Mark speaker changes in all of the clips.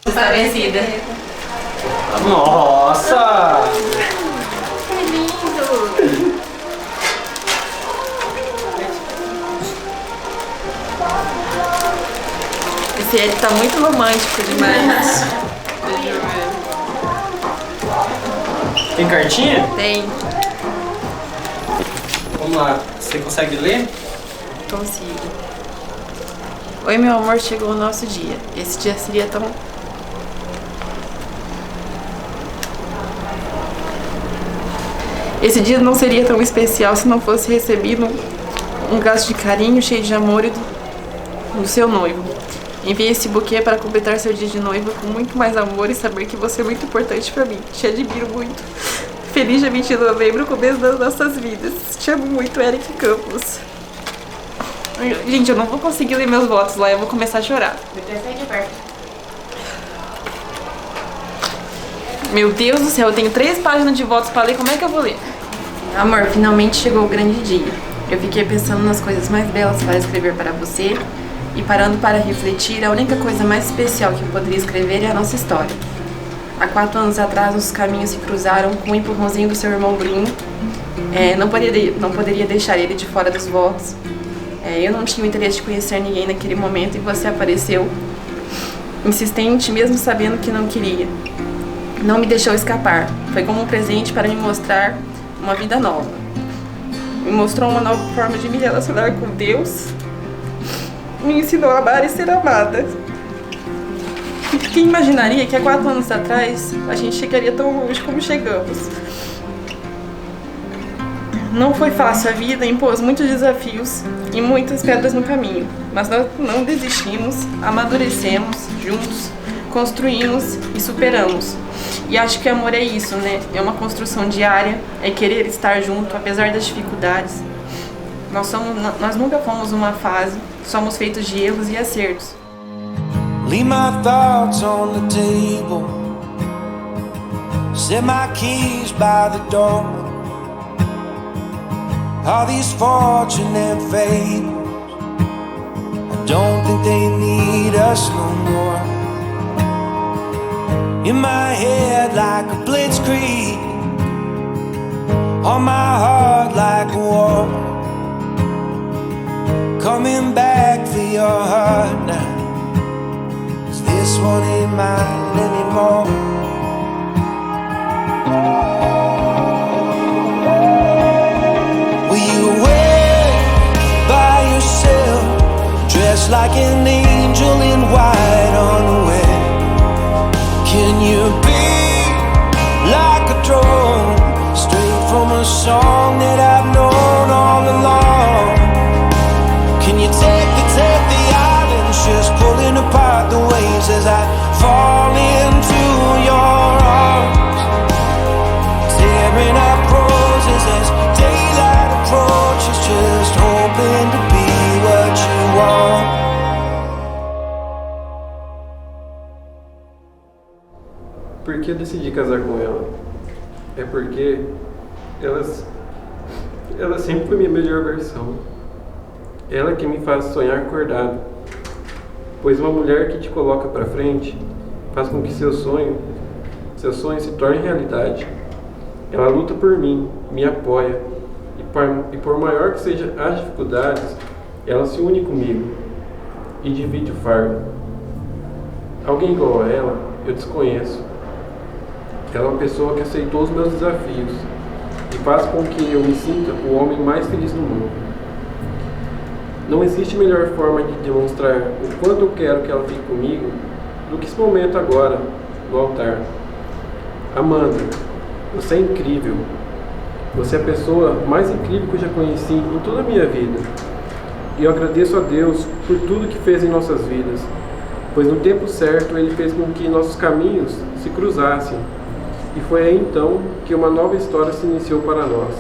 Speaker 1: Está vencida.
Speaker 2: Nossa!
Speaker 1: Que lindo! Esse ele tá muito romântico demais. Deixa eu ver.
Speaker 2: Tem cartinha?
Speaker 1: Tem.
Speaker 2: Vamos lá. Você consegue ler?
Speaker 1: Consigo. Oi, meu amor, chegou o nosso dia. Esse dia seria tão... Esse dia não seria tão especial se não fosse recebido um gasto de carinho cheio de amor do seu noivo. Enviei esse buquê para completar seu dia de noiva com muito mais amor e saber que você é muito importante para mim. Te admiro muito. Feliz dia 20 de novembro, começo das nossas vidas. Te amo muito, Eric Campos. Gente, eu não vou conseguir ler meus votos lá, eu vou começar a chorar. Meu Deus do céu, eu tenho 3 páginas de votos pra ler, como é que eu vou ler? Amor, finalmente chegou o grande dia. Eu fiquei pensando nas coisas mais belas para escrever para você e parando para refletir, a única coisa mais especial que eu poderia escrever é a nossa história. Há 4 anos atrás, nossos caminhos se cruzaram com o empurrãozinho do seu irmão Bruno. Não poderia deixar ele de fora dos votos. Eu não tinha o interesse de conhecer ninguém naquele momento e você apareceu, insistente, mesmo sabendo que não queria. Não me deixou escapar. Foi como um presente para me mostrar uma vida nova. Me mostrou uma nova forma de me relacionar com Deus. Me ensinou a amar e ser amada. Quem imaginaria que há 4 anos atrás a gente chegaria tão longe como chegamos? Não foi fácil, a vida impôs muitos desafios e muitas pedras no caminho. Mas nós não desistimos, amadurecemos juntos, construímos e superamos. E acho que amor é isso, né? É uma construção diária, é querer estar junto, apesar das dificuldades. Nós nunca fomos uma fase, somos feitos de erros e acertos.
Speaker 3: Leave my thoughts on the table, set my keys by the door. All these fortunate fables, I don't think they need us no more. In my head like a blitzkrieg, on my heart like a war. Coming back for your heart now, 'cause this one ain't mine anymore. Will you wait by yourself, dressed like an angel in white on the way? Can you be like a drone, straight from a song that I've known all along? Can you take the islands, just pulling apart the waves as I fall into your arms, tearing up roses as daylight approaches, just hoping to be what you want.
Speaker 4: Por que eu decidi casar com ela? É porque ela sempre foi minha melhor versão. Ela que me faz sonhar acordado. Pois uma mulher que te coloca pra frente faz com que seu sonho se torne realidade. Ela luta por mim, me apoia. E por maior que sejam as dificuldades, ela se une comigo e divide o fardo. Alguém igual a ela, eu desconheço. Ela é uma pessoa que aceitou os meus desafios e faz com que eu me sinta o homem mais feliz do mundo. Não existe melhor forma de demonstrar o quanto eu quero que ela fique comigo do que esse momento agora, no altar. Amanda, você é incrível. Você é a pessoa mais incrível que eu já conheci em toda a minha vida. E eu agradeço a Deus por tudo que fez em nossas vidas, pois no tempo certo Ele fez com que nossos caminhos se cruzassem. E foi aí então que uma nova história se iniciou para nós.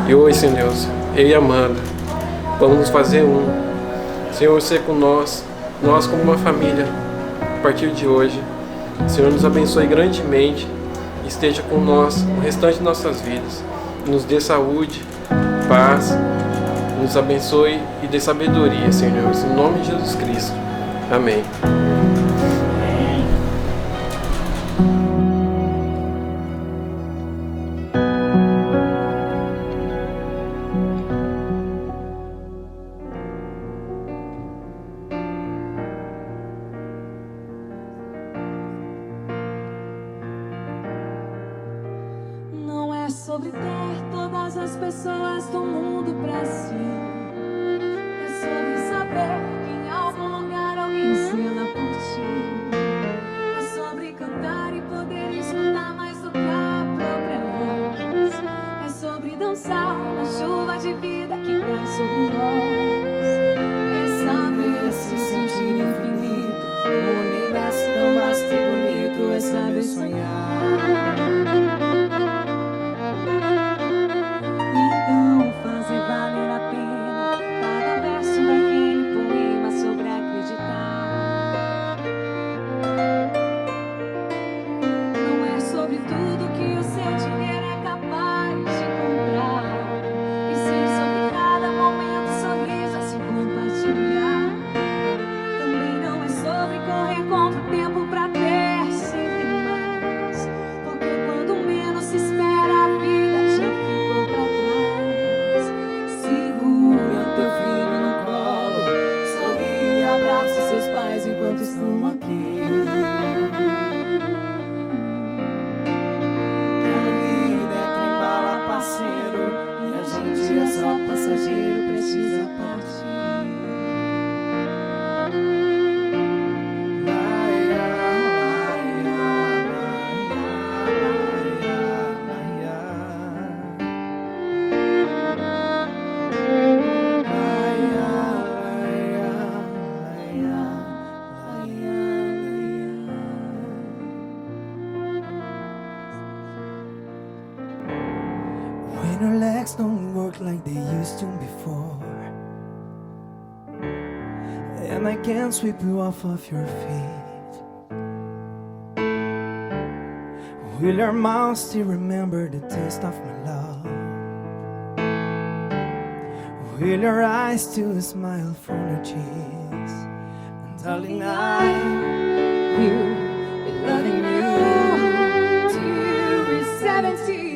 Speaker 4: E hoje, Senhor Deus, eu e Amanda, vamos nos fazer um. Senhor, seja com nós como uma família, a partir de hoje. Senhor, nos abençoe grandemente, esteja com nós o restante de nossas vidas. Nos dê saúde, paz, nos abençoe e dê sabedoria, Senhor Deus, em nome de Jesus Cristo. Amém.
Speaker 5: É sobre ter todas as pessoas do mundo pra si. É sobre saber que em algum lugar alguém zela por ti. É sobre cantar e poder escutar mais do que a própria voz. É sobre dançar na chuva de vida que cai sobre nós. É saber se sentir infinito. O universo tão vasto e bonito. É saber sonhar. Enquanto estão aqui, a vida é trem-bala, parceiro, e a gente é só passageiro, precisa partir.
Speaker 3: When your legs don't work like they used to before, and I can't sweep you off of your feet, will your mouth still remember the taste of my love? Will your eyes still smile from your cheeks? And darling, I will be loving you till we're 70.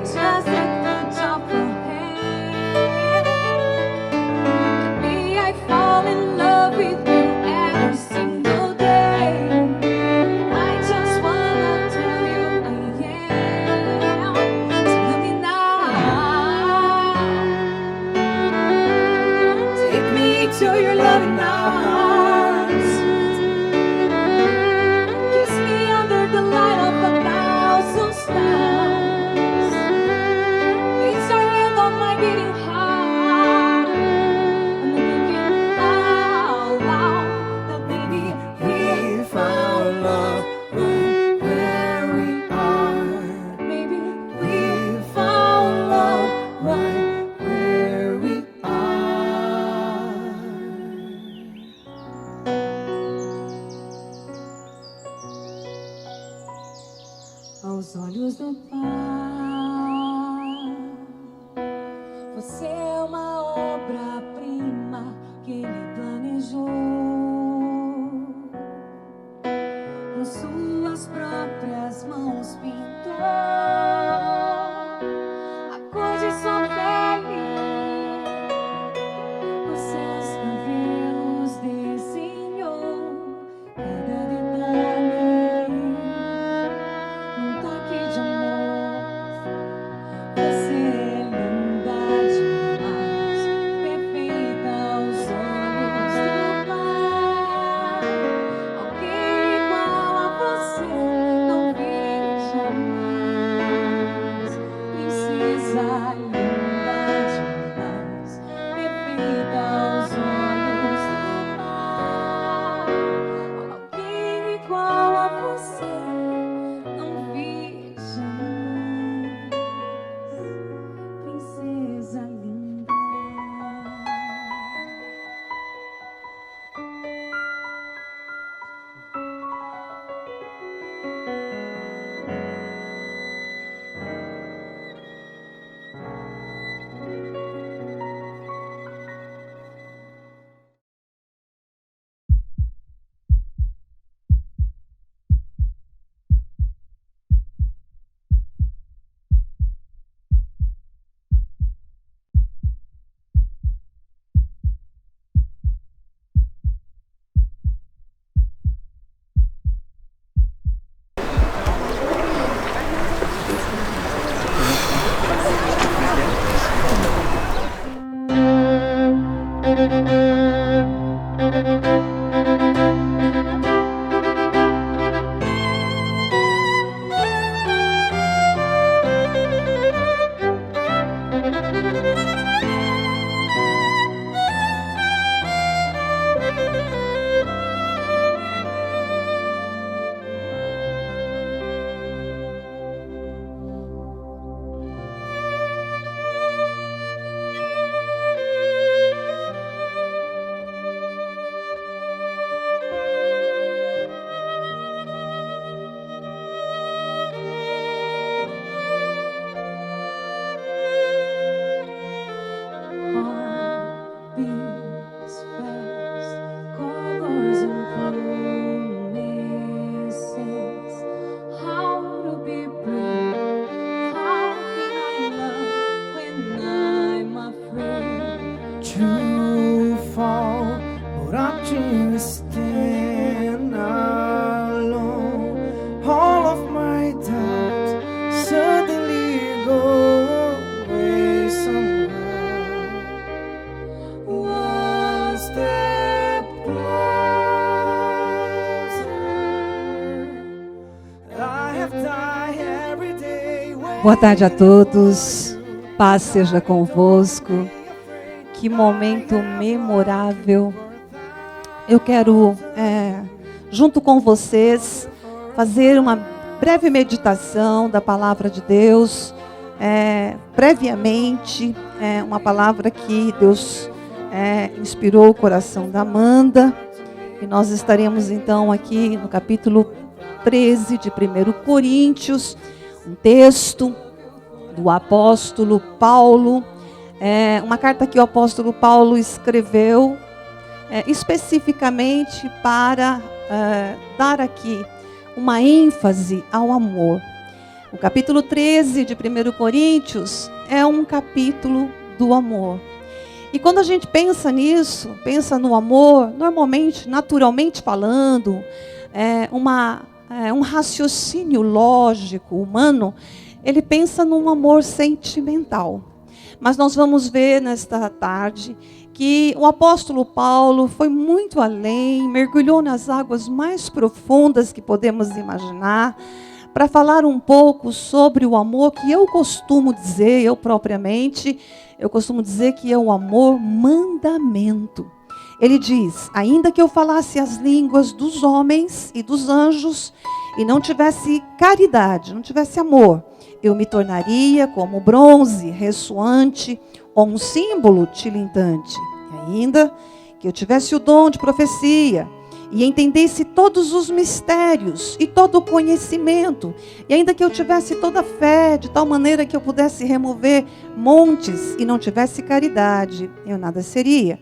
Speaker 5: Just at the top of hand. stars. Things are getting on my beating heart. And I'm thinking out loud that maybe we found love right where we are. Maybe we found love right where we are. Aos olhos do Pai, você é uma obra-prima que Ele planejou. Com suas próprias mãos pintou a cor de sua pele. Os seus cabelos desenhou cada detalhe. Num toque de amor, você é linda demais, perfeita aos olhos do Pai. Alguém igual a você não vi jamais. Princesa linda demais, perfeita aos olhos do Pai. Alguém igual a você não vi jamais. Princesa linda. Heartbeats fast, colors and promises. How to be brave? How can I love when I'm afraid to fall? But I'm just stand alone. All of my doubts suddenly go away somehow. One step closer. I have died every day.
Speaker 6: Boa tarde a todos, paz seja convosco. Que momento memorável. Eu quero, junto com vocês, fazer uma breve meditação da palavra de Deus. Previamente, uma palavra que Deus inspirou o coração da Amanda. E nós estaremos então aqui no capítulo 13 de 1 Coríntios, um texto do apóstolo Paulo, uma carta que o apóstolo Paulo escreveu especificamente para dar aqui uma ênfase ao amor. O capítulo 13 de 1 Coríntios é um capítulo do amor. E quando a gente pensa nisso, pensa no amor, normalmente, naturalmente falando, um raciocínio lógico, humano, ele pensa num amor sentimental. Mas nós vamos ver nesta tarde que o apóstolo Paulo foi muito além, mergulhou nas águas mais profundas que podemos imaginar, para falar um pouco sobre o amor que eu costumo dizer, eu propriamente, eu costumo dizer que é o amor mandamento. Ele diz: ainda que eu falasse as línguas dos homens e dos anjos e não tivesse caridade, não tivesse amor, eu me tornaria como bronze ressoante ou um símbolo tilintante. E ainda que eu tivesse o dom de profecia e entendesse todos os mistérios e todo o conhecimento, e ainda que eu tivesse toda a fé, de tal maneira que eu pudesse remover montes e não tivesse caridade, eu nada seria.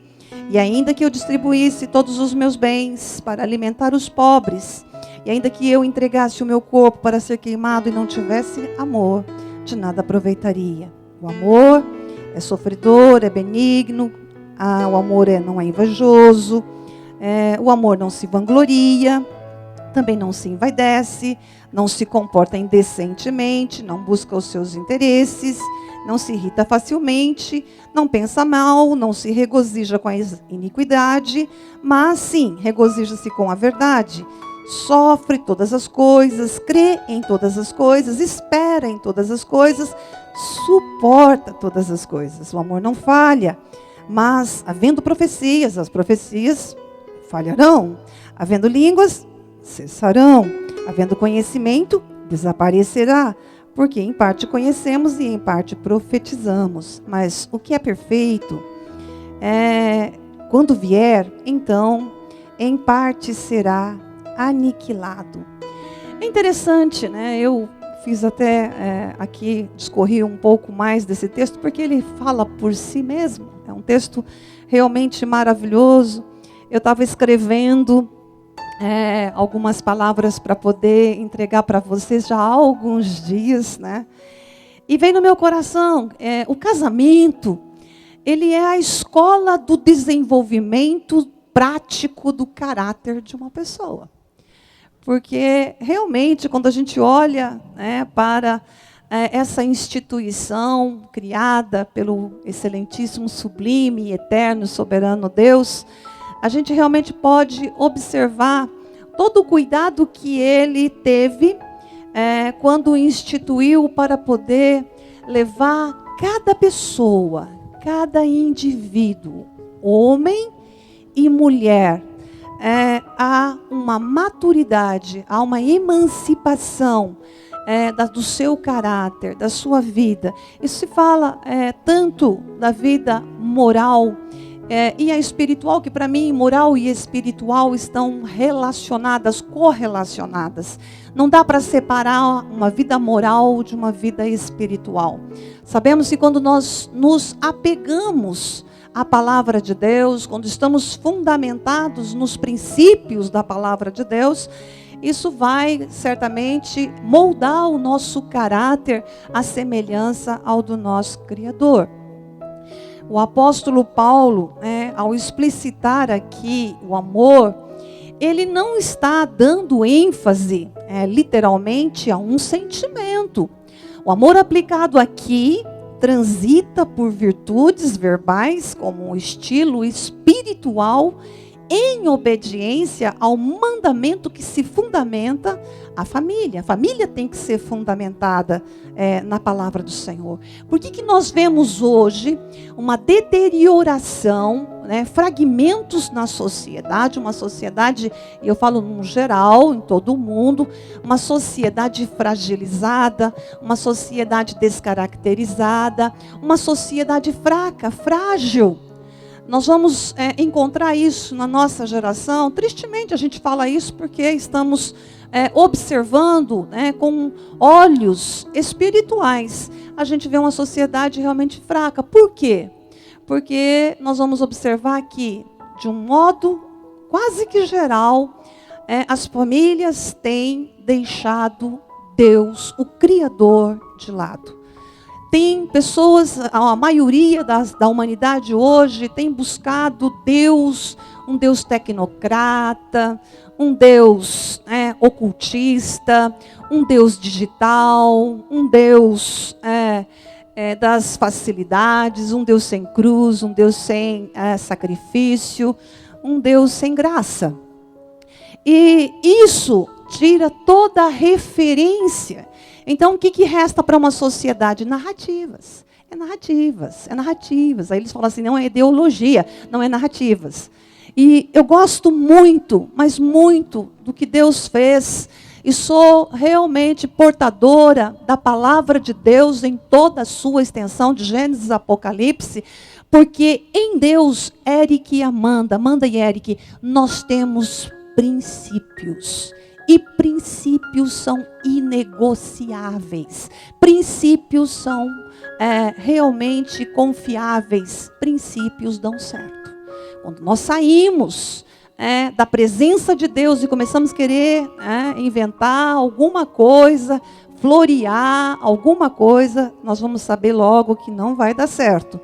Speaker 6: E ainda que eu distribuísse todos os meus bens para alimentar os pobres, e ainda que eu entregasse o meu corpo para ser queimado e não tivesse amor, de nada aproveitaria. O amor é sofredor, é benigno, o amor não é invejoso, o amor não se vangloria, também não se envaidece, não se comporta indecentemente, não busca os seus interesses, não se irrita facilmente, não pensa mal, não se regozija com a iniquidade, mas sim, regozija-se com a verdade. Sofre todas as coisas, crê em todas as coisas, espera em todas as coisas, suporta todas as coisas. O amor não falha, mas havendo profecias, as profecias falharão. Havendo línguas, cessarão. Havendo conhecimento, desaparecerá. Porque em parte conhecemos e em parte profetizamos. Mas o que é perfeito, quando vier, então, em parte será aniquilado. É interessante, né? Eu fiz até aqui, discorri um pouco mais desse texto, porque ele fala por si mesmo. É um texto realmente maravilhoso. Eu estava escrevendo algumas palavras para poder entregar para vocês já há alguns dias, né? E veio no meu coração, o casamento, ele é a escola do desenvolvimento prático do caráter de uma pessoa. Porque, realmente, quando a gente olha para essa instituição criada pelo excelentíssimo, sublime, eterno, soberano Deus, a gente realmente pode observar todo o cuidado que ele teve quando instituiu para poder levar cada pessoa, cada indivíduo, homem e mulher, há uma maturidade, há uma emancipação do seu caráter, da sua vida. Isso se fala tanto da vida moral e a espiritual, que para mim moral e espiritual estão relacionadas, correlacionadas. Não dá para separar uma vida moral de uma vida espiritual. Sabemos que quando nós nos apegamos a palavra de Deus, quando estamos fundamentados nos princípios da palavra de Deus, isso vai certamente moldar o nosso caráter à semelhança ao do nosso Criador. O apóstolo Paulo, ao explicitar aqui o amor, ele não está dando ênfase, literalmente, a um sentimento. O amor aplicado aqui transita por virtudes verbais, como um estilo espiritual, em obediência ao mandamento que se fundamenta a família. A família tem que ser fundamentada na palavra do Senhor. Por que nós vemos hoje uma deterioração, fragmentos na sociedade, uma sociedade, e eu falo no geral, em todo o mundo, uma sociedade fragilizada, uma sociedade descaracterizada, uma sociedade fraca, frágil. Nós vamos encontrar isso na nossa geração. Tristemente a gente fala isso porque estamos observando com olhos espirituais. A gente vê uma sociedade realmente fraca. Por quê? Porque nós vamos observar que, de um modo quase que geral, as famílias têm deixado Deus, o Criador, de lado. Tem pessoas, a maioria da humanidade hoje tem buscado Deus, um Deus tecnocrata, um Deus ocultista, um Deus digital, um Deus das facilidades, um Deus sem cruz, um Deus sem sacrifício, um Deus sem graça. E isso tira toda a referência. Então, o que resta para uma sociedade? Narrativas. É narrativas. Aí eles falam assim, não é ideologia, não é narrativas. E eu gosto muito, mas muito, do que Deus fez. E sou realmente portadora da palavra de Deus em toda a sua extensão, de Gênesis a Apocalipse, porque em Deus, Eric e Amanda e Eric, nós temos princípios. E princípios são inegociáveis. Princípios são realmente confiáveis. Princípios dão certo. Quando nós saímos da presença de Deus e começamos a querer inventar alguma coisa, florear alguma coisa, nós vamos saber logo que não vai dar certo.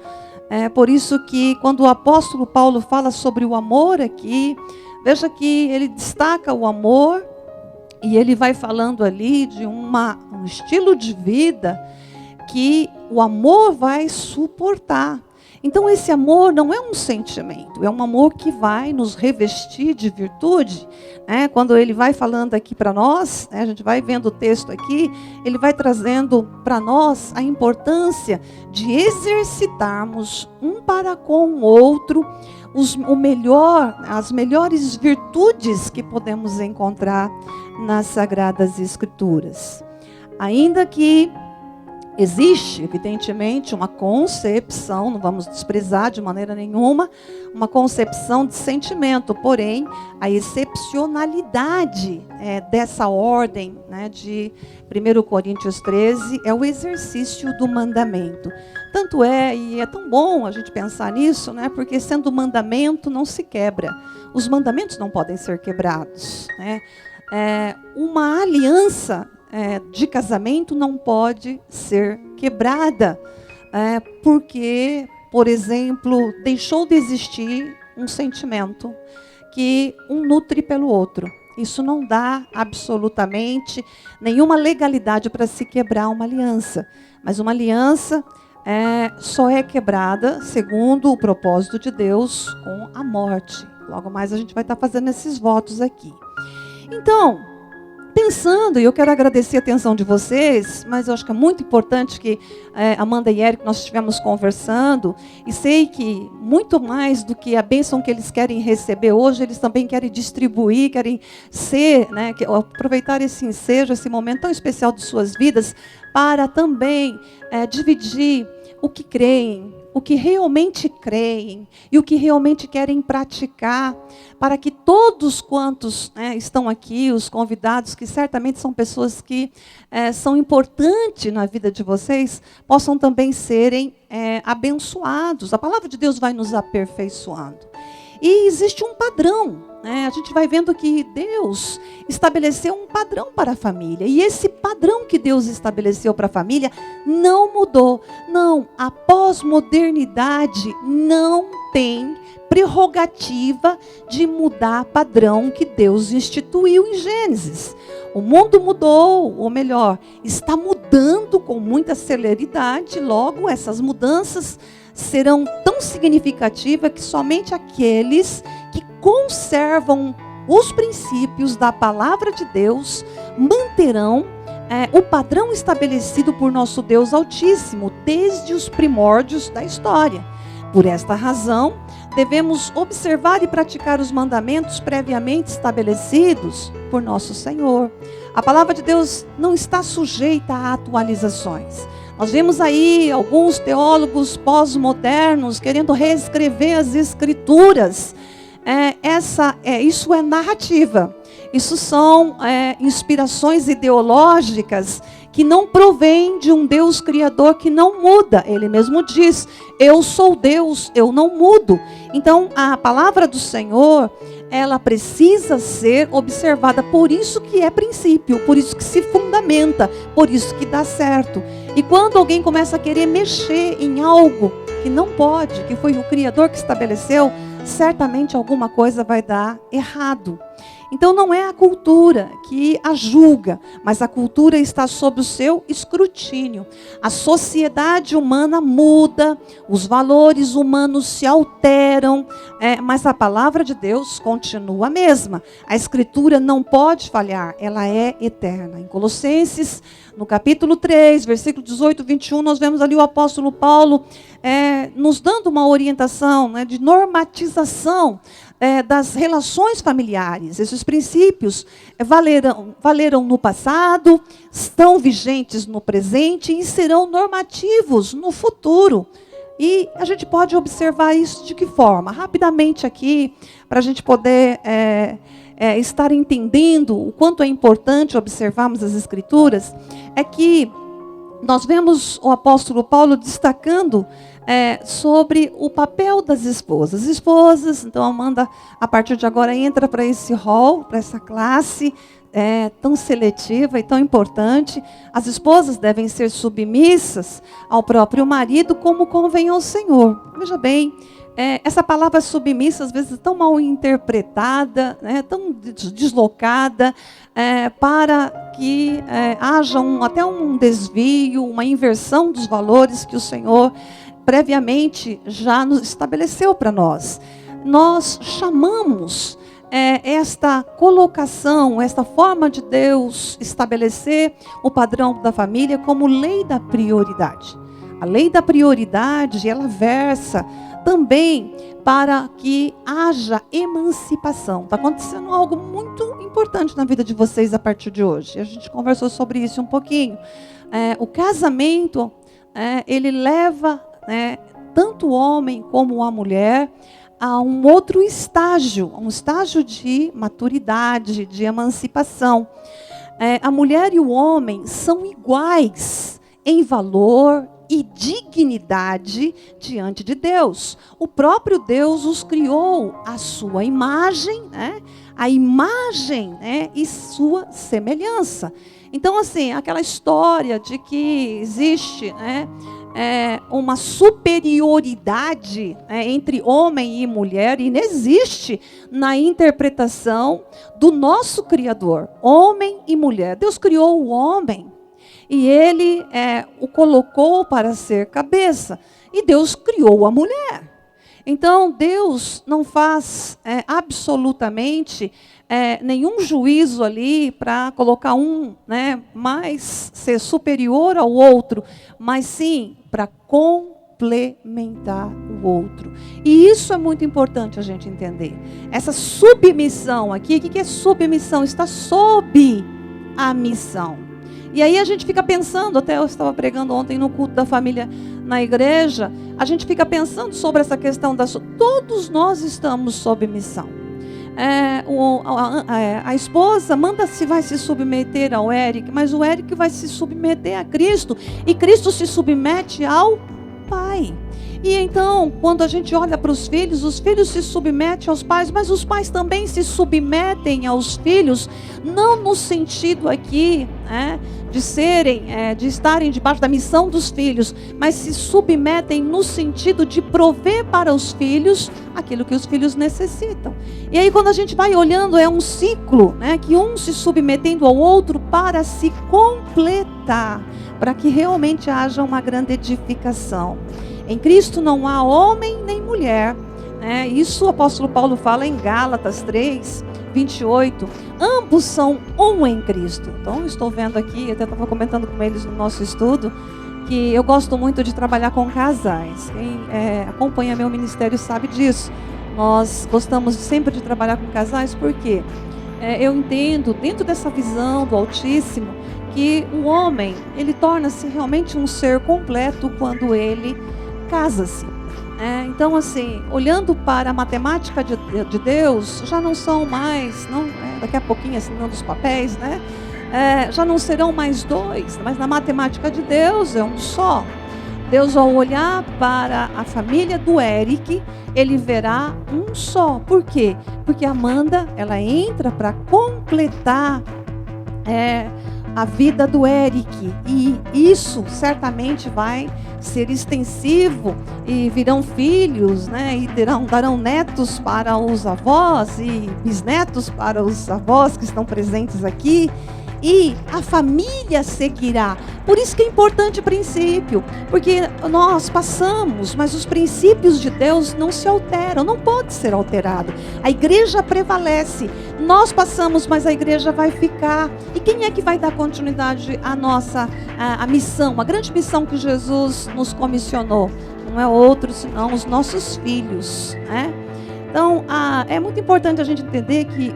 Speaker 6: É por isso que quando o apóstolo Paulo fala sobre o amor aqui, veja que ele destaca o amor e ele vai falando ali de um estilo de vida que o amor vai suportar. Então esse amor não é um sentimento, é um amor que vai nos revestir de virtude. Quando ele vai falando aqui para nós, a gente vai vendo o texto aqui, ele vai trazendo para nós a importância de exercitarmos um para com o outro as melhores virtudes que podemos encontrar nas Sagradas Escrituras. Ainda que existe, evidentemente, uma concepção, não vamos desprezar de maneira nenhuma, uma concepção de sentimento, porém, a excepcionalidade dessa ordem de 1 Coríntios 13 é o exercício do mandamento. Tanto e é tão bom a gente pensar nisso, porque sendo mandamento não se quebra. Os mandamentos não podem ser quebrados. Uma aliança de casamento não pode ser quebrada, porque, por exemplo, deixou de existir um sentimento que um nutre pelo outro. Isso não dá absolutamente nenhuma legalidade para se quebrar uma aliança. Mas uma aliança só é quebrada segundo o propósito de Deus com a morte. Logo mais a gente vai estar fazendo esses votos aqui. Então, pensando, e eu quero agradecer a atenção de vocês, mas eu acho que é muito importante que Amanda e Eric, nós estivemos conversando, e sei que muito mais do que a bênção que eles querem receber hoje, eles também querem distribuir, querem aproveitar esse ensejo, esse momento tão especial de suas vidas, para também dividir o que creem, o que realmente creem e o que realmente querem praticar, para que todos quantos estão aqui, os convidados, que certamente são pessoas que são importantes na vida de vocês, possam também serem abençoados. A palavra de Deus vai nos aperfeiçoando. E existe um padrão. A gente vai vendo que Deus estabeleceu um padrão para a família. E esse padrão que Deus estabeleceu para a família não mudou. Não, a pós-modernidade não tem prerrogativa de mudar padrão que Deus instituiu em Gênesis. O mundo mudou, ou melhor, está mudando com muita celeridade. Logo, essas mudanças serão tão significativas que somente aqueles que conservam os princípios da palavra de Deus manterão o padrão estabelecido por nosso Deus Altíssimo desde os primórdios da história. Por esta razão, devemos observar e praticar os mandamentos previamente estabelecidos por nosso Senhor. A palavra de Deus não está sujeita a atualizações. Nós vemos aí alguns teólogos pós-modernos querendo reescrever as Escrituras. Isso é narrativa. Isso são inspirações ideológicas que não provém de um Deus criador que não muda. Ele mesmo diz, eu sou Deus, eu não mudo. Então, a palavra do Senhor, ela precisa ser observada. Por isso que é princípio, por isso que se fundamenta, por isso que dá certo. E quando alguém começa a querer mexer em algo que não pode, que foi o Criador que estabeleceu, certamente alguma coisa vai dar errado. Então não é a cultura que a julga, mas a cultura está sob o seu escrutínio. A sociedade humana muda, os valores humanos se alteram, mas a palavra de Deus continua a mesma. A Escritura não pode falhar, ela é eterna. Em Colossenses, no capítulo 3, versículo 18, 21, nós vemos ali o apóstolo Paulo nos dando uma orientação, né, de normatização das relações familiares. Esses princípios valeram no passado, estão vigentes no presente e serão normativos no futuro. E a gente pode observar isso de que forma? Rapidamente aqui, para a gente poder estar entendendo o quanto é importante observarmos as Escrituras, é que nós vemos o apóstolo Paulo destacando sobre o papel das esposas. Esposas, então Amanda, a partir de agora, entra para esse hall, para essa classe tão seletiva e tão importante. As esposas devem ser submissas ao próprio marido, como convém ao Senhor. Veja bem, essa palavra submissa, às vezes, é tão mal interpretada, tão deslocada, para que haja até um desvio, uma inversão dos valores que o Senhor previamente já nos estabeleceu para nós. Nós chamamos esta colocação, esta forma de Deus estabelecer o padrão da família como lei da prioridade. A lei da prioridade, ela versa também para que haja emancipação. Está acontecendo algo muito importante na vida de vocês a partir de hoje. A gente conversou sobre isso um pouquinho. O casamento, ele leva tanto o homem como a mulher a um outro estágio, um estágio de maturidade, de emancipação. A mulher e o homem são iguais em valor e dignidade diante de Deus. O próprio Deus os criou à sua imagem, a imagem e sua semelhança. Então, assim, aquela história de que existe uma superioridade entre homem e mulher, inexiste na interpretação do nosso Criador, homem e mulher. Deus criou o homem e Ele o colocou para ser cabeça, e Deus criou a mulher. Então, Deus não faz absolutamente nenhum juízo ali para colocar mais ser superior ao outro, mas sim para complementar o outro. E isso é muito importante a gente entender. Essa submissão aqui, o que é submissão? Está sob a missão. E aí a gente fica pensando, até eu estava pregando ontem no culto da família na igreja, a gente fica pensando sobre essa questão todos nós estamos sob missão. A esposa vai se submeter ao Eric, mas o Eric vai se submeter a Cristo, e Cristo se submete ao Pai. E então, quando a gente olha para os filhos se submetem aos pais, mas os pais também se submetem aos filhos, não no sentido aqui de estarem debaixo da missão dos filhos, mas se submetem no sentido de prover para os filhos aquilo que os filhos necessitam. E aí, quando a gente vai olhando, é um ciclo, que um se submetendo ao outro para se completar, para que realmente haja uma grande edificação. Em Cristo não há homem nem mulher. Isso o apóstolo Paulo fala em Gálatas 3, 28. Ambos são um em Cristo. Então, estou vendo aqui, até estava comentando com eles no nosso estudo, que eu gosto muito de trabalhar com casais. Quem acompanha meu ministério sabe disso. Nós gostamos sempre de trabalhar com casais, porque eu entendo, dentro dessa visão do Altíssimo, que o homem, ele torna-se realmente um ser completo quando ele casa-se. Então, assim, olhando para a matemática de Deus, já não são mais, daqui a pouquinho assinando os papéis, já não serão mais dois, mas na matemática de Deus é um só. Deus, ao olhar para a família do Eric, ele verá um só. Por quê? Porque a Amanda, ela entra para completar a vida do Eric, e isso certamente vai ser extensivo, e virão filhos, né, e darão netos para os avós e bisnetos para os avós que estão presentes aqui, e a família seguirá. Por isso que é importante o princípio, porque nós passamos, mas os princípios de Deus não se alteram, não pode ser alterado. A igreja prevalece, nós passamos, mas a igreja vai ficar. E quem é que vai dar continuidade à nossa a missão, a grande missão que Jesus nos comissionou? Não é outro, senão os nossos filhos, né? Então, é muito importante a gente entender que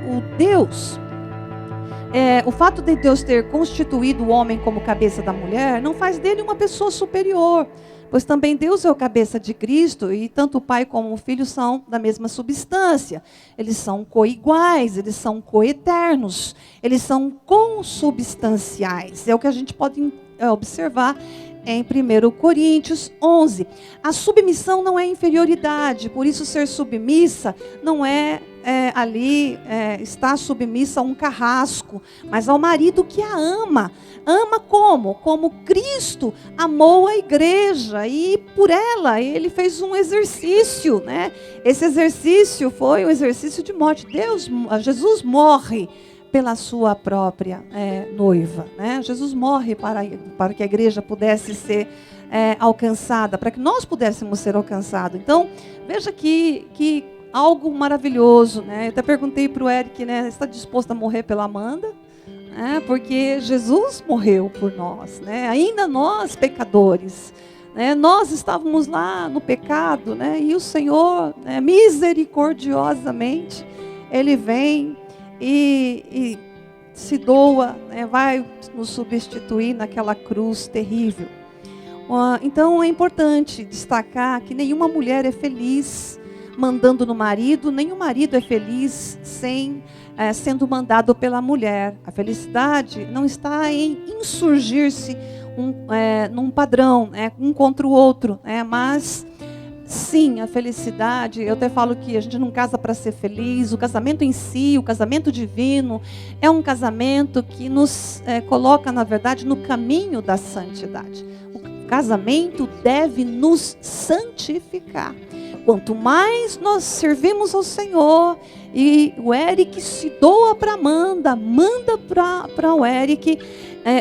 Speaker 6: o fato de Deus ter constituído o homem como cabeça da mulher não faz dele uma pessoa superior, pois também Deus é o cabeça de Cristo, e tanto o Pai como o Filho são da mesma substância. Eles são coiguais, eles são coeternos, eles são consubstanciais. É o que a gente pode observar em 1 Coríntios 11. A submissão não é inferioridade, por isso ser submissa não é estar submissa a um carrasco, mas ao marido que a ama. Ama como? Como Cristo amou a igreja, e por ela ele fez um exercício, né? Esse exercício foi um exercício de morte. Jesus morre pela sua própria noiva, né? Jesus morre para que a igreja pudesse ser alcançada, para que nós pudéssemos ser alcançados. Então, veja que algo maravilhoso, né? Eu até perguntei para o Eric, né? Está disposto a morrer pela Amanda? Porque Jesus morreu por nós, né? Ainda nós pecadores, né? Nós estávamos lá no pecado, né? E o Senhor, né, misericordiosamente, Ele vem e se doa, né? Vai nos substituir naquela cruz terrível. Então é importante destacar que nenhuma mulher é feliz mandando no marido, nem o marido é feliz sendo mandado pela mulher. A felicidade não está em insurgir-se num padrão, um contra o outro, mas sim, a felicidade. Eu até falo que a gente não casa para ser feliz. O casamento em si, o casamento divino, é um casamento que nos coloca, na verdade, no caminho da santidade. O casamento deve nos santificar. Quanto mais nós servimos ao Senhor, e o Eric se doa para Amanda, manda para o Eric,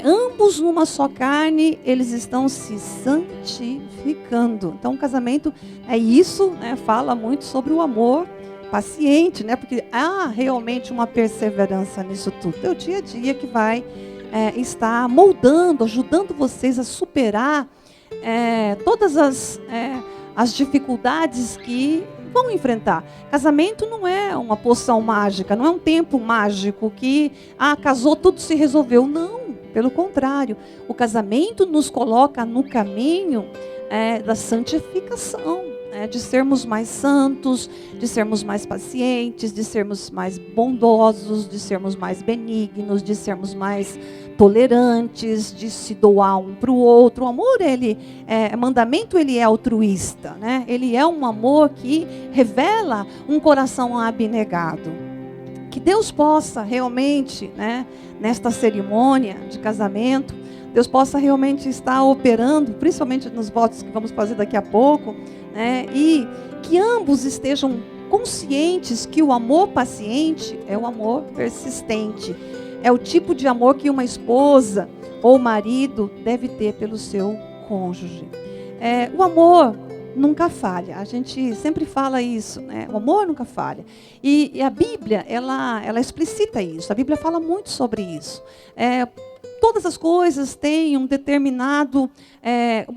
Speaker 6: ambos numa só carne, eles estão se santificando. Então o casamento é isso, né? Fala muito sobre o amor paciente, né? Porque há realmente uma perseverança nisso tudo. É o dia a dia que vai estar moldando, ajudando vocês a superar todas as dificuldades que vão enfrentar. Casamento não é uma poção mágica, não é um tempo mágico que casou, tudo se resolveu. Não, pelo contrário. O casamento nos coloca no caminho da santificação, de sermos mais santos, de sermos mais pacientes, de sermos mais bondosos, de sermos mais benignos, de sermos mais tolerantes, de se doar um para o outro. O amor, mandamento, ele é altruísta, né? Ele é um amor que revela um coração abnegado. Que Deus possa realmente, né, nesta cerimônia de casamento, Deus possa realmente estar operando, principalmente nos votos que vamos fazer daqui a pouco, né, e que ambos estejam conscientes que o amor paciente é o amor persistente. É o tipo de amor que uma esposa ou marido deve ter pelo seu cônjuge. O amor nunca falha. A gente sempre fala isso, né? O amor nunca falha. E a Bíblia, ela explicita isso. A Bíblia fala muito sobre isso. Todas as coisas têm uma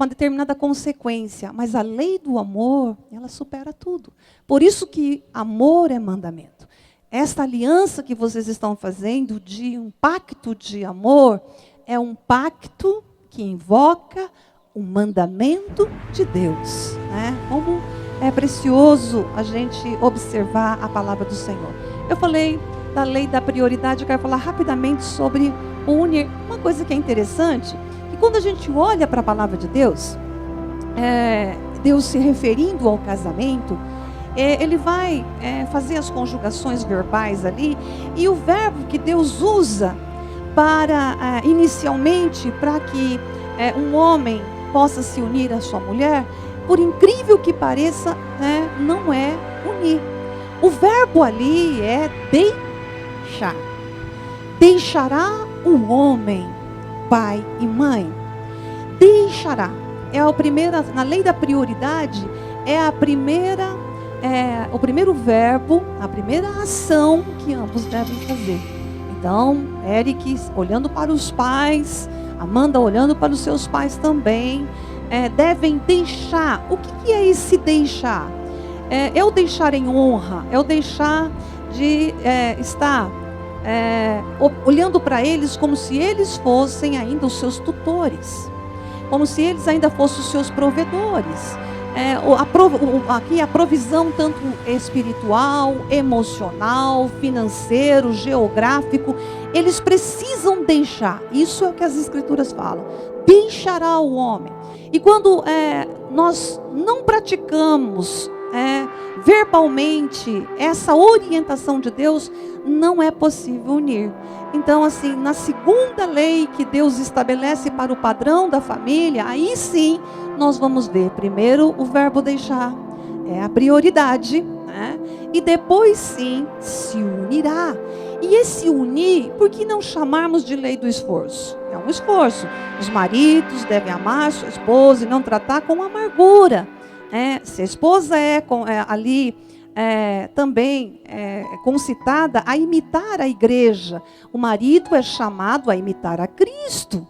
Speaker 6: determinada consequência, mas a lei do amor, ela supera tudo. Por isso que amor é mandamento. Esta aliança que vocês estão fazendo de um pacto de amor é um pacto que invoca o mandamento de Deus, né? Como é precioso a gente observar a palavra do Senhor. Eu falei da lei da prioridade, eu quero falar rapidamente sobre unir. Uma coisa que é interessante, que quando a gente olha para a palavra de Deus, Deus se referindo ao casamento, ele vai fazer as conjugações verbais ali, e o verbo que Deus usa inicialmente, para que um homem possa se unir à sua mulher, por incrível que pareça, não é unir. O verbo ali é deixar. Deixará o homem pai e mãe. Deixará. Na lei da prioridade, o primeiro verbo, a primeira ação que ambos devem fazer. Então, Eric olhando para os pais, Amanda olhando para os seus pais também, devem deixar. O que é esse deixar? É o deixar em honra, é o deixar de estar olhando para eles como se eles fossem ainda os seus tutores, como se eles ainda fossem os seus provedores. Aqui a provisão tanto espiritual, emocional, financeiro, geográfico, eles precisam deixar. Isso é o que as Escrituras falam. Deixará o homem. E quando nós não praticamos verbalmente essa orientação de Deus, não é possível unir. Então, assim, na segunda lei que Deus estabelece para o padrão da família, aí sim nós vamos ver primeiro o verbo deixar, é a prioridade, né? E depois sim se unirá. E esse unir, por que não chamarmos de lei do esforço? É um esforço. Os maridos devem amar sua esposa e não tratar com amargura. Se a esposa também concitada a imitar a igreja, o marido é chamado a imitar a Cristo.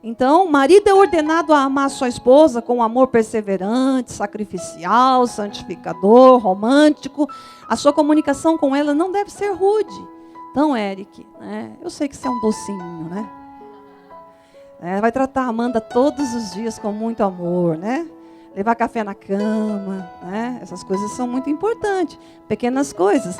Speaker 6: Então, o marido é ordenado a amar sua esposa com amor perseverante, sacrificial, santificador, romântico. A sua comunicação com ela não deve ser rude. Então, Eric, eu sei que você é um docinho, né? Vai tratar a Amanda todos os dias com muito amor, né? Levar café na cama, né? Essas coisas são muito importantes. Pequenas coisas.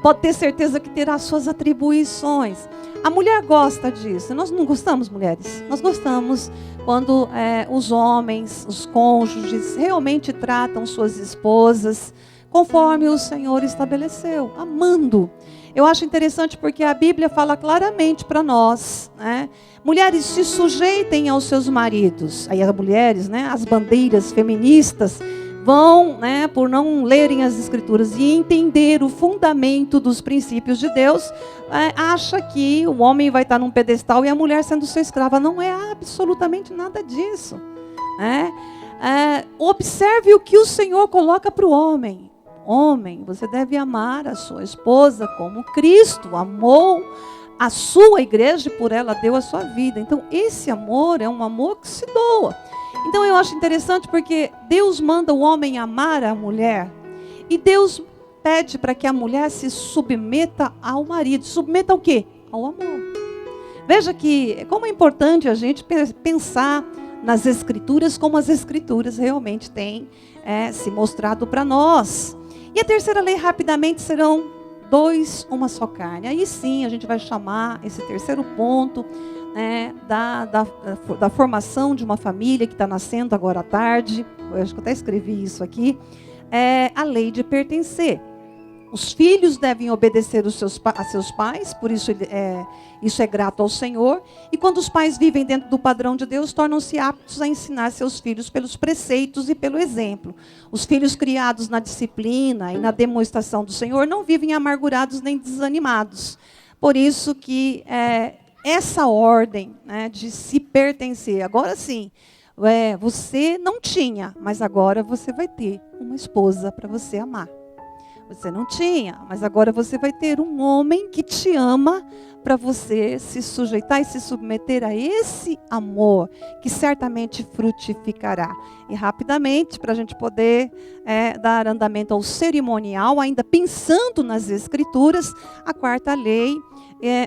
Speaker 6: Pode ter certeza que terá suas atribuições. A mulher gosta disso. Nós não gostamos, mulheres? Nós gostamos quando os homens, os cônjuges, realmente tratam suas esposas conforme o Senhor estabeleceu, amando. Eu acho interessante porque a Bíblia fala claramente para nós, né? Mulheres, se sujeitem aos seus maridos. Aí as mulheres, as bandeiras feministas, vão, por não lerem as Escrituras e entender o fundamento dos princípios de Deus, acha que o homem vai estar num pedestal e a mulher sendo sua escrava. Não é absolutamente nada disso. Observe o que o Senhor coloca para o homem. Homem, você deve amar a sua esposa como Cristo amou a sua igreja e por ela deu a sua vida. Então, esse amor é um amor que se doa. Então, eu acho interessante porque Deus manda o homem amar a mulher. E Deus pede para que a mulher se submeta ao marido. Submeta ao quê? Ao amor. Veja que como é importante a gente pensar nas Escrituras como as Escrituras realmente têm se mostrado para nós. E a terceira lei, rapidamente, serão 2, uma só carne. Aí sim, a gente vai chamar esse terceiro ponto da formação de uma família que está nascendo agora à tarde. Eu acho que eu até escrevi isso aqui. A lei de pertencer. Os filhos devem obedecer a seus pais, por isso isso é grato ao Senhor. E quando os pais vivem dentro do padrão de Deus, tornam-se aptos a ensinar seus filhos pelos preceitos e pelo exemplo. Os filhos criados na disciplina e na demonstração do Senhor não vivem amargurados nem desanimados. Por isso que essa ordem de se pertencer, agora sim, você não tinha, mas agora você vai ter uma esposa para você amar. Você não tinha, mas agora você vai ter um homem que te ama para você se sujeitar e se submeter a esse amor que certamente frutificará. E rapidamente, para a gente poder dar andamento ao cerimonial, ainda pensando nas Escrituras, a quarta lei,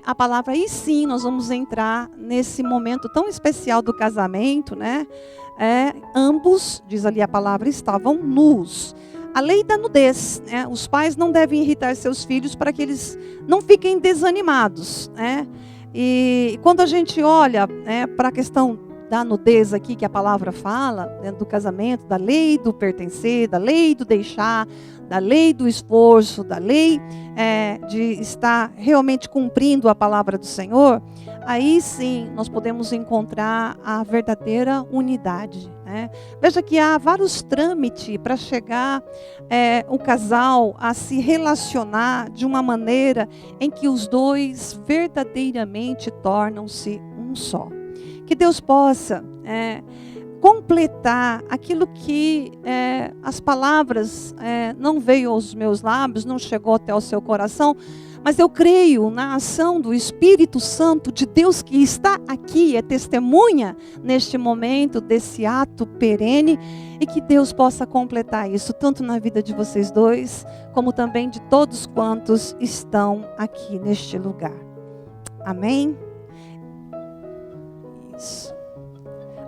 Speaker 6: a palavra, aí sim nós vamos entrar nesse momento tão especial do casamento, ambos, diz ali a palavra, estavam nus. A lei da nudez, os pais não devem irritar seus filhos para que eles não fiquem desanimados. E quando a gente olha para a questão da nudez aqui que a palavra fala, dentro do casamento, da lei do pertencer, da lei do deixar, da lei do esforço, da lei de estar realmente cumprindo a palavra do Senhor, aí sim nós podemos encontrar a verdadeira unidade. Veja que há vários trâmites para chegar o casal a se relacionar de uma maneira em que os dois verdadeiramente tornam-se um só. Que Deus possa completar aquilo que as palavras não veio aos meus lábios, não chegou até o seu coração, mas eu creio na ação do Espírito Santo de Deus que está aqui, é testemunha neste momento desse ato perene, e que Deus possa completar isso, tanto na vida de vocês dois, como também de todos quantos estão aqui neste lugar. Amém? Isso.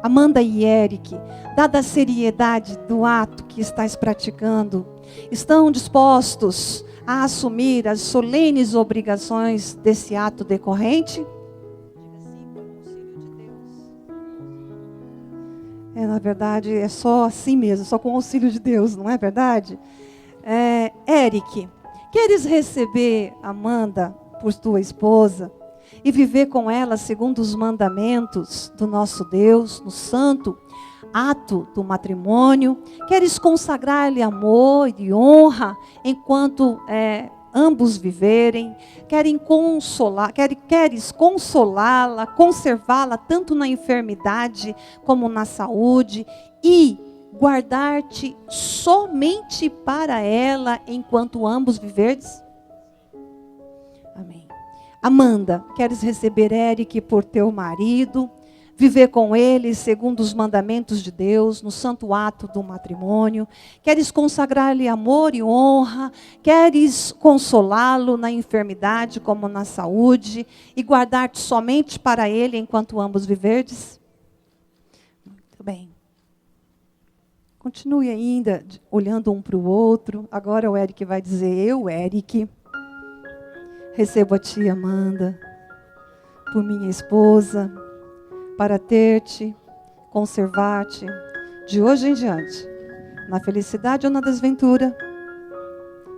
Speaker 6: Amanda e Eric, dada a seriedade do ato que estáis praticando, estão dispostos a assumir as solenes obrigações desse ato decorrente? Na verdade, é só assim mesmo, só com o auxílio de Deus, não é verdade? Eric, queres receber Amanda por tua esposa e viver com ela segundo os mandamentos do nosso Deus, no santo ato do matrimônio? Queres consagrar-lhe amor e honra enquanto ambos viverem? Queres consolá-la, conservá-la tanto na enfermidade como na saúde e guardar-te somente para ela enquanto ambos viverdes? Amém. Amanda, queres receber Eric por teu marido, viver com ele segundo os mandamentos de Deus, no santo ato do matrimônio? Queres consagrar-lhe amor e honra? Queres consolá-lo na enfermidade como na saúde e guardar-te somente para ele enquanto ambos viverdes? Muito bem. Continue ainda olhando um para o outro. Agora o Eric vai dizer: eu, Eric, recebo a ti, Amanda, por minha esposa, para ter-te, conservar-te, de hoje em diante, na felicidade ou na desventura,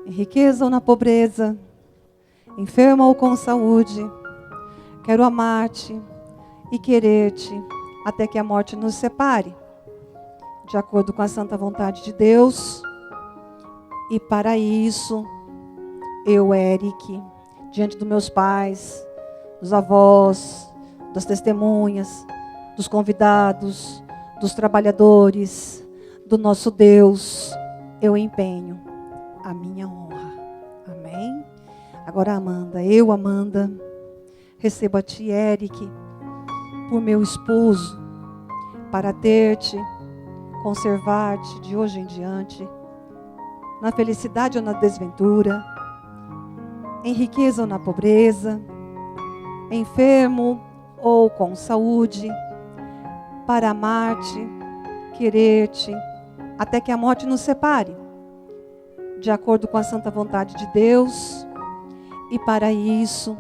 Speaker 6: em riqueza ou na pobreza, enferma ou com saúde. Quero amar-te e querer-te até que a morte nos separe, de acordo com a santa vontade de Deus. E para isso, eu, Eric, diante dos meus pais, dos avós, das testemunhas, dos convidados, dos trabalhadores, do nosso Deus, eu empenho a minha honra. Amém? Agora, Amanda, eu, Amanda, recebo a ti, Eric, por meu esposo, para ter-te, conservar-te de hoje em diante, na felicidade ou na desventura, em riqueza ou na pobreza, enfermo ou com saúde, para amar-te, querer-te, até que a morte nos separe, de acordo com a santa vontade de Deus. E para isso,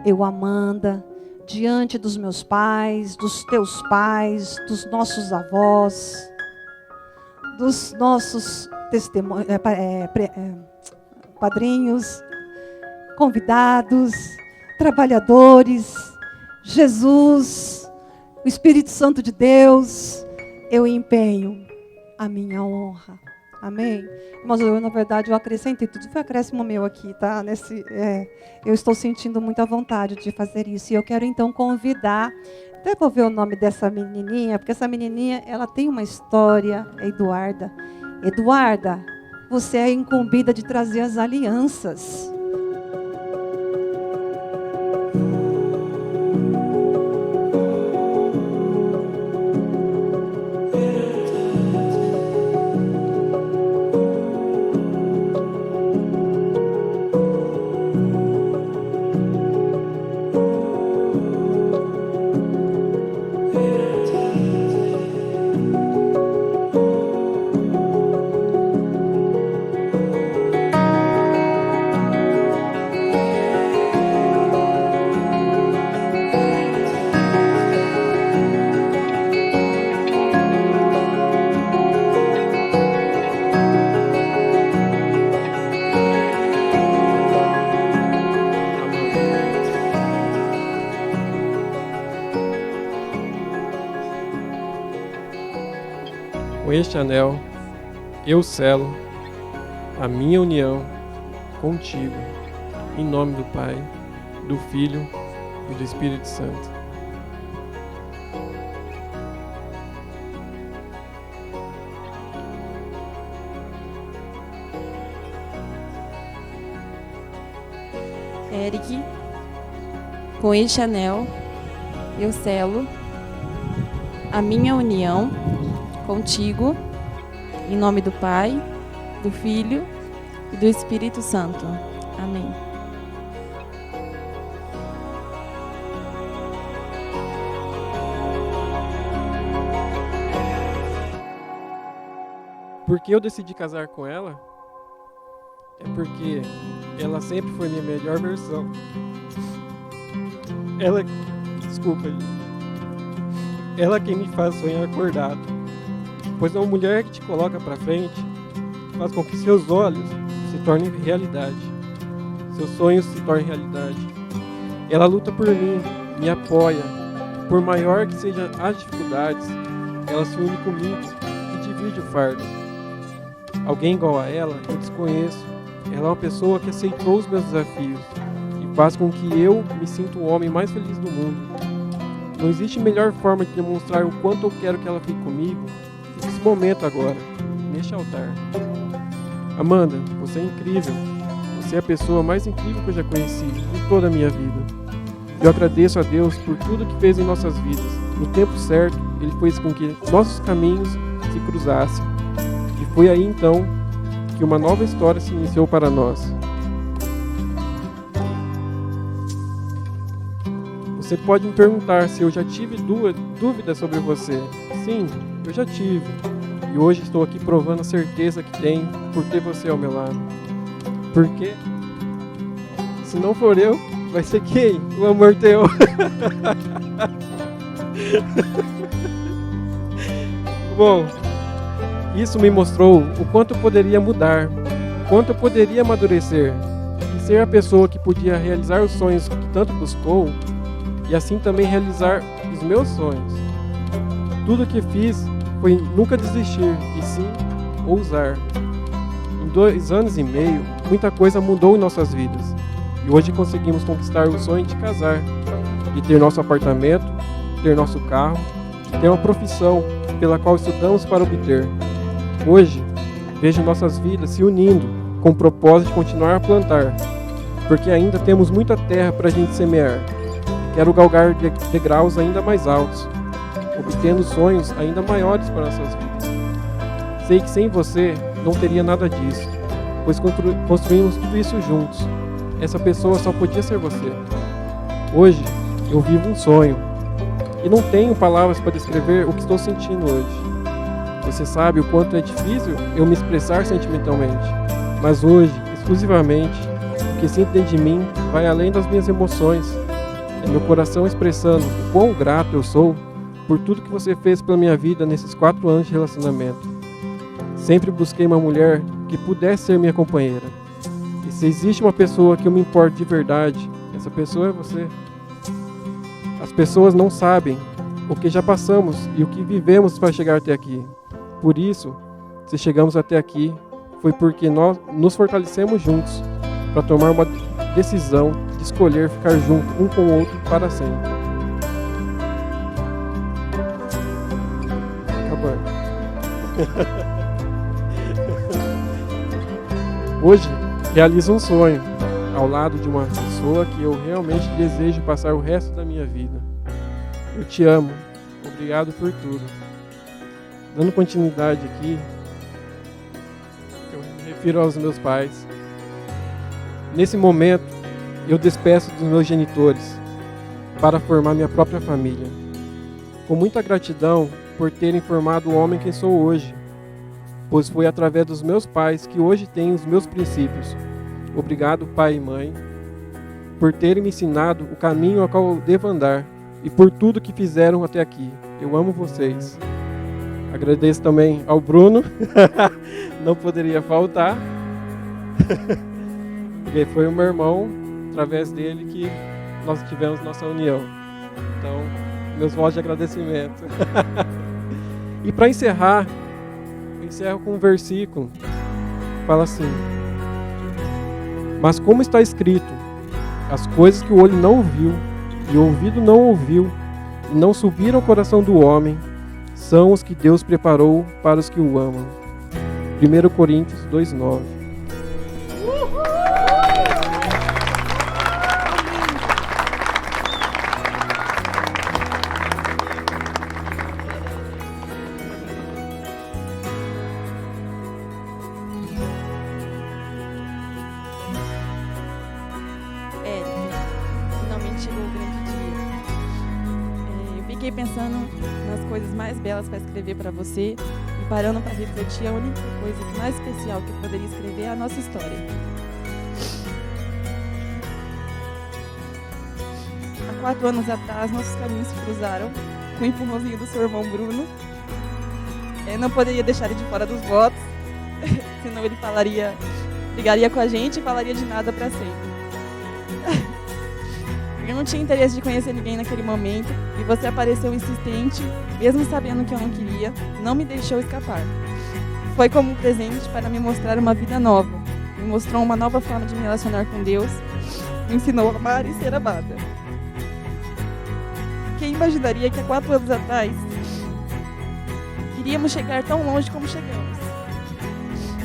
Speaker 6: eu, Amanda, diante dos meus pais, dos teus pais, dos nossos avós, dos nossos padrinhos, convidados, trabalhadores, Jesus, o Espírito Santo de Deus, eu empenho a minha honra. Amém? Mas na verdade, eu acrescentei tudo. Foi acréscimo meu aqui, tá? Eu estou sentindo muita vontade de fazer isso. E eu quero então convidar, até vou ver o nome dessa menininha, porque essa menininha, ela tem uma história, é Eduarda. Eduarda, você é incumbida de trazer as alianças.
Speaker 4: Com este anel, eu selo a minha união contigo, em nome do Pai, do Filho e do Espírito Santo.
Speaker 1: Eric, com este anel, eu selo a minha união contigo, em nome do Pai, do Filho e do Espírito Santo. Amém.
Speaker 4: Por que eu decidi casar com ela? É porque ela sempre foi minha melhor versão. Ela quem me faz sonhar acordado. Pois uma mulher que te coloca pra frente faz com que seus olhos se tornem realidade. Seus sonhos se tornem realidade. Ela luta por mim, me apoia. Por maior que sejam as dificuldades, ela se une comigo e divide o fardo. Alguém igual a ela eu desconheço. Ela é uma pessoa que aceitou os meus desafios e faz com que eu me sinta o homem mais feliz do mundo. Não existe melhor forma de demonstrar o quanto eu quero que ela fique comigo do que esse momento agora, neste altar. Amanda, você é incrível. Você é a pessoa mais incrível que eu já conheci em toda a minha vida. Eu agradeço a Deus por tudo que fez em nossas vidas. No tempo certo, Ele fez com que nossos caminhos se cruzassem. E foi aí então que uma nova história se iniciou para nós. Você pode me perguntar se eu já tive dúvidas sobre você. Sim, eu já tive. E hoje estou aqui provando a certeza que tenho por ter você ao meu lado. Porque se não for eu, vai ser quem? O amor teu. Bom, isso me mostrou o quanto eu poderia mudar, o quanto eu poderia amadurecer e ser a pessoa que podia realizar os sonhos que tanto buscou e assim também realizar os meus sonhos. Tudo o que fiz foi nunca desistir e sim ousar. Em 2 anos e meio, muita coisa mudou em nossas vidas e hoje conseguimos conquistar o sonho de casar, de ter nosso apartamento, ter nosso carro, ter uma profissão pela qual estudamos para obter. Hoje, vejo nossas vidas se unindo com o propósito de continuar a plantar, porque ainda temos muita terra para a gente semear. Quero galgar degraus ainda mais altos, obtendo sonhos ainda maiores para nossas vidas. Sei que sem você não teria nada disso, pois construímos tudo isso juntos. Essa pessoa só podia ser você. Hoje, eu vivo um sonho, e não tenho palavras para descrever o que estou sentindo hoje. Você sabe o quanto é difícil eu me expressar sentimentalmente, mas hoje, exclusivamente, o que sinto dentro de mim vai além das minhas emoções. É meu coração expressando o quão grato eu sou por tudo que você fez pela minha vida nesses 4 anos de relacionamento. Sempre busquei uma mulher que pudesse ser minha companheira. E se existe uma pessoa que eu me importo de verdade, essa pessoa é você. As pessoas não sabem o que já passamos e o que vivemos para chegar até aqui. Por isso, se chegamos até aqui, foi porque nós nos fortalecemos juntos para tomar uma decisão de escolher ficar junto um com o outro para sempre. Acabando. Hoje, realizo um sonho ao lado de uma pessoa que eu realmente desejo passar o resto da minha vida. Eu te amo. Obrigado por tudo. Dando continuidade aqui, eu me refiro aos meus pais. Nesse momento, eu despeço dos meus genitores para formar minha própria família. Com muita gratidão por terem formado o homem que sou hoje, pois foi através dos meus pais que hoje tenho os meus princípios. Obrigado, pai e mãe, por terem me ensinado o caminho ao qual eu devo andar e por tudo que fizeram até aqui. Eu amo vocês. Agradeço também ao Bruno, não poderia faltar, porque foi o meu irmão, através dele que nós tivemos nossa união. Então, meus votos de agradecimento. E para encerrar, encerro com um versículo, fala assim: mas como está escrito, as coisas que o olho não viu e o ouvido não ouviu e não subiram ao coração do homem, são os que Deus preparou para os que o amam. 1 Coríntios 2:9.
Speaker 1: Finalmente chegou o grande dia. Eu fiquei pensando nas coisas mais belas para escrever para você e parando para refletir, a única coisa mais especial que eu poderia escrever é a nossa história. Há 4 anos atrás, nossos caminhos se cruzaram com o empurrãozinho do seu irmão Bruno. Eu não poderia deixar ele de fora dos votos, senão ele brigaria com a gente e falaria de nada para sempre. Eu não tinha interesse de conhecer ninguém naquele momento e você apareceu insistente, mesmo sabendo que eu não queria, não me deixou escapar. Foi como um presente para me mostrar uma vida nova, me mostrou uma nova forma de me relacionar com Deus, me ensinou a amar e ser amada. Quem imaginaria que há 4 anos atrás iríamos chegar tão longe como chegamos?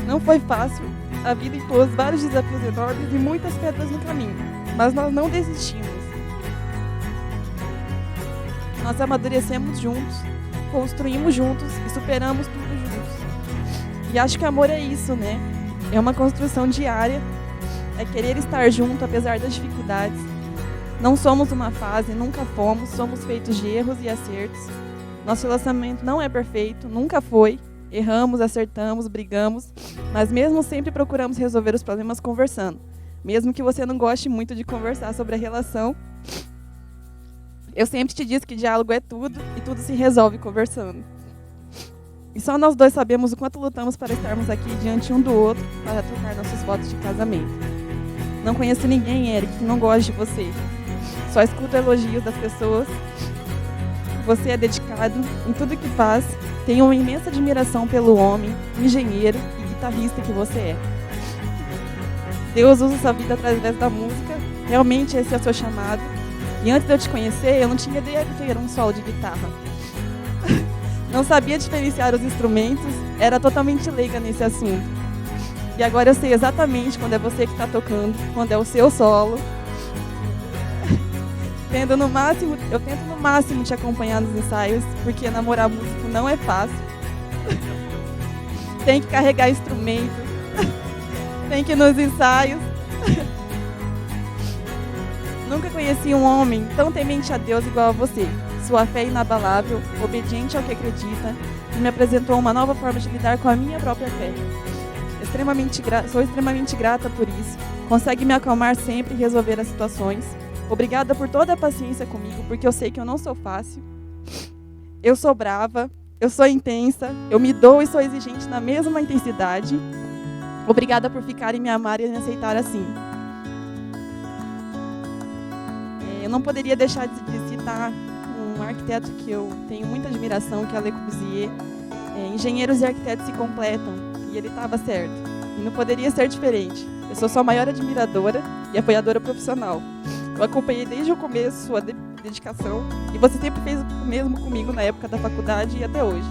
Speaker 1: Não foi fácil, a vida impôs vários desafios enormes e muitas pedras no caminho, mas nós não desistimos. Nós amadurecemos juntos, construímos juntos e superamos tudo juntos. E acho que amor é isso, né? É uma construção diária, é querer estar junto apesar das dificuldades. Não somos uma fase, nunca fomos, somos feitos de erros e acertos. Nosso relacionamento não é perfeito, nunca foi. Erramos, acertamos, brigamos, mas mesmo sempre procuramos resolver os problemas conversando. Mesmo que você não goste muito de conversar sobre a relação, eu sempre te disse que diálogo é tudo e tudo se resolve conversando. E só nós dois sabemos o quanto lutamos para estarmos aqui diante um do outro para trocar nossos votos de casamento. Não conheço ninguém, Eric, que não goste de você. Só escuto elogios das pessoas. Você é dedicado em tudo que faz. Tenho uma imensa admiração pelo homem, engenheiro e guitarrista que você é. Deus usa sua vida através da música. Realmente esse é o seu chamado. E antes de eu te conhecer, eu não tinha ideia de ter um solo de guitarra. Não sabia diferenciar os instrumentos, era totalmente leiga nesse assunto. E agora eu sei exatamente quando é você que está tocando, quando é o seu solo. Eu tento no máximo te acompanhar nos ensaios, porque namorar músico não é fácil. Tem que carregar instrumento, tem que ir nos ensaios. Nunca conheci um homem tão temente a Deus igual a você. Sua fé é inabalável, obediente ao que acredita, e me apresentou uma nova forma de lidar com a minha própria fé. Sou extremamente grata por isso. Consegue me acalmar sempre e resolver as situações. Obrigada por toda a paciência comigo, porque eu sei que eu não sou fácil. Eu sou brava, eu sou intensa, eu me dou e sou exigente na mesma intensidade. Obrigada por ficar e me amar e me aceitar assim. Eu não poderia deixar de citar um arquiteto que eu tenho muita admiração, que é Le Corbusier. Engenheiros e arquitetos se completam, e ele estava certo. E não poderia ser diferente. Eu sou sua maior admiradora e apoiadora profissional. Eu acompanhei desde o começo sua dedicação, e você sempre fez o mesmo comigo na época da faculdade e até hoje.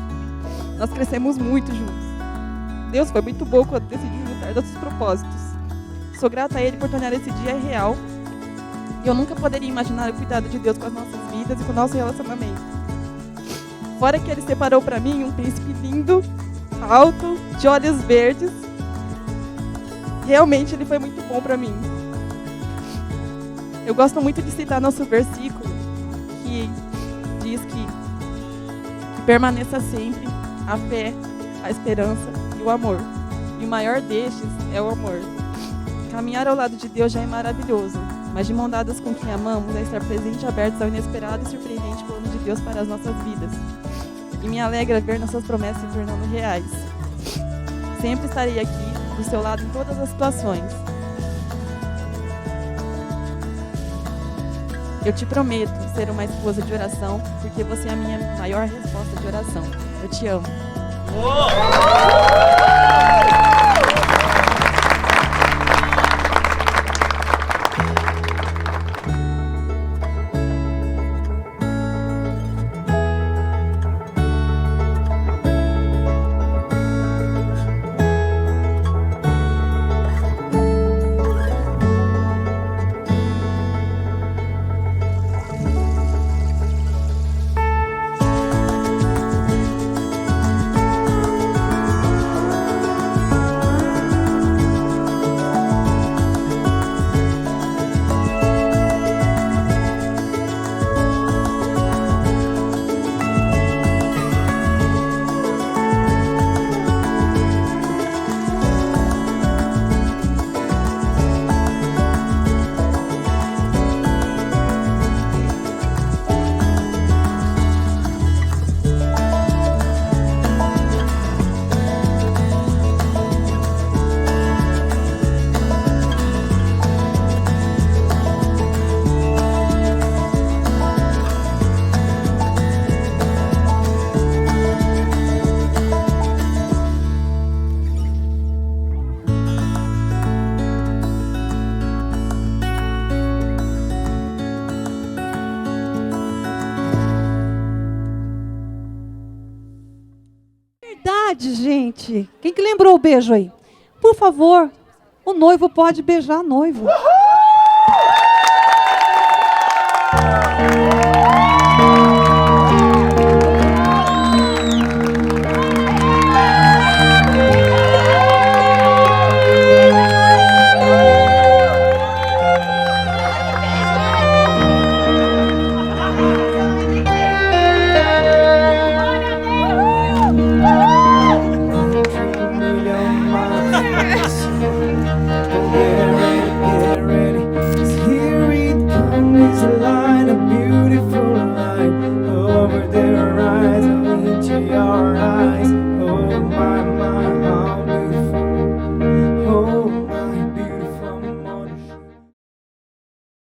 Speaker 1: Nós crescemos muito juntos. Deus foi muito bom quando decidiu juntar nossos propósitos. Sou grata a Ele por tornar esse dia real. E eu nunca poderia imaginar o cuidado de Deus com as nossas vidas e com o nosso relacionamento. Fora que Ele separou para mim um príncipe lindo, alto, de olhos verdes. Realmente Ele foi muito bom para mim. Eu gosto muito de citar nosso versículo, que diz que permaneça sempre a fé, a esperança e o amor. E o maior destes é o amor. Caminhar ao lado de Deus já é maravilhoso, mas de mão dadas com quem amamos é estar presente e abertos ao inesperado e surpreendente plano de Deus para as nossas vidas. E me alegra ver nossas promessas se tornando reais. Sempre estarei aqui, do seu lado em todas as situações. Eu te prometo ser uma esposa de oração, porque você é a minha maior resposta de oração. Eu te amo.
Speaker 6: Gente, quem que lembrou o beijo aí? Por favor, o noivo pode beijar a noiva.